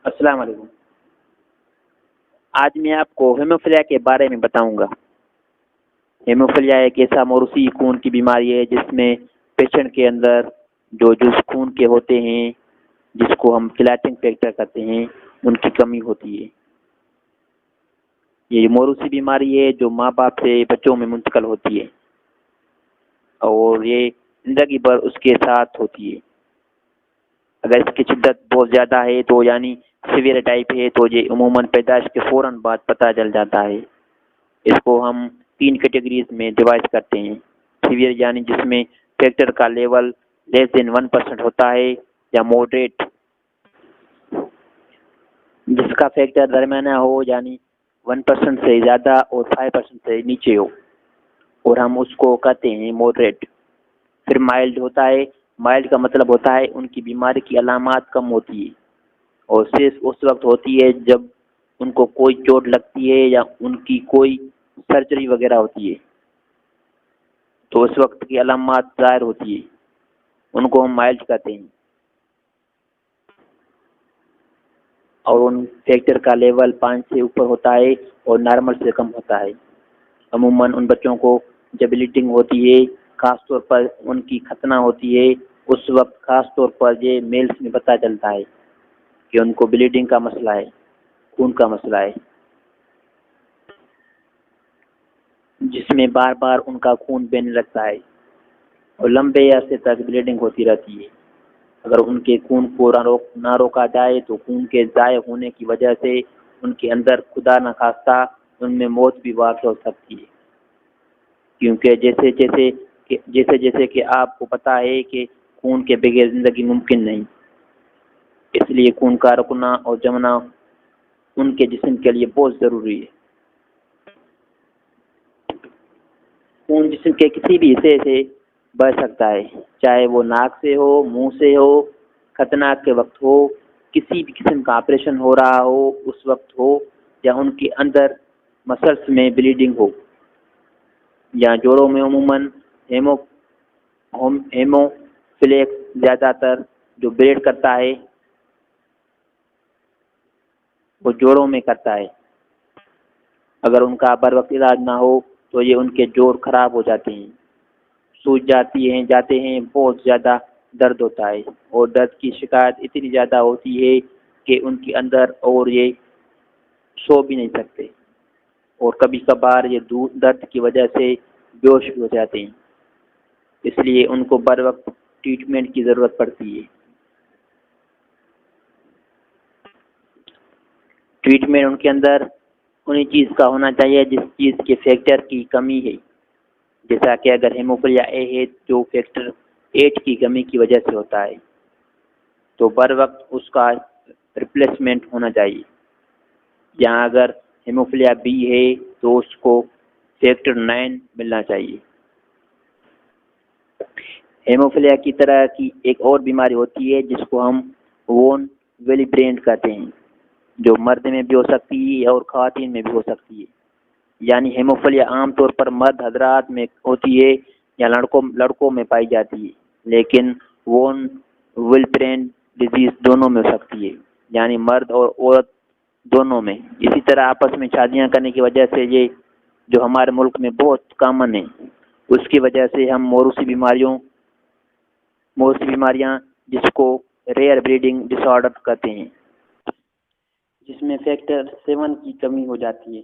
السلام علیکم۔ آج میں آپ کو ہیموفیلیا کے بارے میں بتاؤں گا۔ ہیموفیلیا ایک ایسا موروثی خون کی بیماری ہے جس میں پیشنٹ کے اندر جو جز خون کے ہوتے ہیں، جس کو ہم کلاٹنگ فیکٹر کہتے ہیں، ان کی کمی ہوتی ہے۔ یہ موروثی بیماری ہے جو ماں باپ سے بچوں میں منتقل ہوتی ہے اور یہ زندگی بھر اس کے ساتھ ہوتی ہے۔ اگر اس کی شدت بہت زیادہ ہے تو یعنی سیویئر ٹائپ ہے تو یہ عموماً پیدائش کے فوراً بعد پتہ چل جاتا ہے۔ اس کو ہم 3 کیٹیگریز میں ڈیوائڈ کرتے ہیں۔ سیویئر یعنی جس میں فیکٹر کا لیول لیس دین 1% ہوتا ہے، یا ماڈریٹ جس کا فیکٹر درمیانہ ہو یعنی 1% سے زیادہ اور 5% سے نیچے ہو، اور ہم اس کو کہتے ہیں ماڈریٹ۔ پھر مائلڈ ہوتا ہے۔ مائلڈ کا مطلب ہوتا ہے ان کی بیماری کی علامات کم ہوتی ہے اور صرف اس وقت ہوتی ہے جب ان کو کوئی چوٹ لگتی ہے یا ان کی کوئی سرجری وغیرہ ہوتی ہے، تو اس وقت کی علامات ظاہر ہوتی ہے، ان کو ہم مائلڈ کہتے ہیں۔ اور ان فیکٹر کا لیول 5 سے اوپر ہوتا ہے اور نارمل سے کم ہوتا ہے۔ عموماً ان بچوں کو جب بلیڈنگ ہوتی ہے، خاص طور پر ان کی ختنہ ہوتی ہے، اس وقت خاص طور پر یہ میلز میں پتہ چلتا ہے کہ ان کو بلیڈنگ کا مسئلہ ہے، خون کا مسئلہ ہے، جس میں بار بار ان کا خون بہنے لگتا ہے اور لمبے عرصے تک بلیڈنگ ہوتی رہتی ہے۔ اگر ان کے خون کو نہ روکا جائے تو خون کے ضائع ہونے کی وجہ سے ان کے اندر خدا نخواستہ ان میں موت بھی واقع ہو سکتی ہے، کیونکہ جیسے کہ آپ کو پتہ ہے کہ خون کے بغیر زندگی ممکن نہیں، اس لیے خون کا رکنا اور جمنا ان کے جسم کے لیے بہت ضروری ہے۔ خون جسم کے کسی بھی حصے سے بڑھ سکتا ہے، چاہے وہ ناک سے ہو، منہ سے ہو، خطرناک کے وقت ہو، کسی بھی قسم کا آپریشن ہو رہا ہو اس وقت ہو، یا ان کے اندر مسلس میں بلیڈنگ ہو، یا جوڑوں میں۔ عموماً ہیموفیلکس زیادہ تر جو بلیڈ کرتا ہے وہ جوڑوں میں کرتا ہے۔ اگر ان کا بر وقت علاج نہ ہو تو یہ ان کے جوڑ خراب ہو جاتے ہیں، سوج جاتے ہیں، بہت زیادہ درد ہوتا ہے اور درد کی شکایت اتنی زیادہ ہوتی ہے کہ ان کے اندر اور یہ سو بھی نہیں سکتے، اور کبھی کبھار یہ درد کی وجہ سے بیہوش بھی ہو جاتے ہیں۔ اس لیے ان کو بر وقت ٹریٹمنٹ کی ضرورت پڑتی ہے۔ ٹریٹمنٹ ان کے اندر انہی چیز کا ہونا چاہیے جس چیز کے فیکٹر کی کمی ہے، جیسا کہ اگر ہیموفیلیا اے ہے جو فیکٹر 8 کی کمی کی وجہ سے ہوتا ہے تو بر وقت اس کا ریپلیسمنٹ ہونا چاہیے، یا اگر ہیموفیلیا بی ہے تو اس کو فیکٹر 9 ملنا چاہیے۔ ہیموفیلیا کی طرح کی ایک اور بیماری ہوتی ہے جس کو ہم وون ویلیبرینڈ کہتے ہیں، جو مرد میں بھی ہو سکتی ہے اور خواتین میں بھی ہو سکتی ہے۔ یعنی ہیموفیلیا عام طور پر مرد حضرات میں ہوتی ہے یا لڑکوں میں پائی جاتی ہے، لیکن وون ویلیبرینڈ ڈیزیز دونوں میں ہو سکتی ہے، یعنی مرد اور عورت دونوں میں۔ اسی طرح آپس میں شادیاں کرنے کی وجہ سے یہ جو ہمارے ملک میں بہت کامن ہے، اس کی وجہ سے ہم موروثی بیماریاں جس کو ریئر بلیڈنگ ڈس آرڈر کہتے ہیں، جس میں فیکٹر 7 کی کمی ہو جاتی ہے۔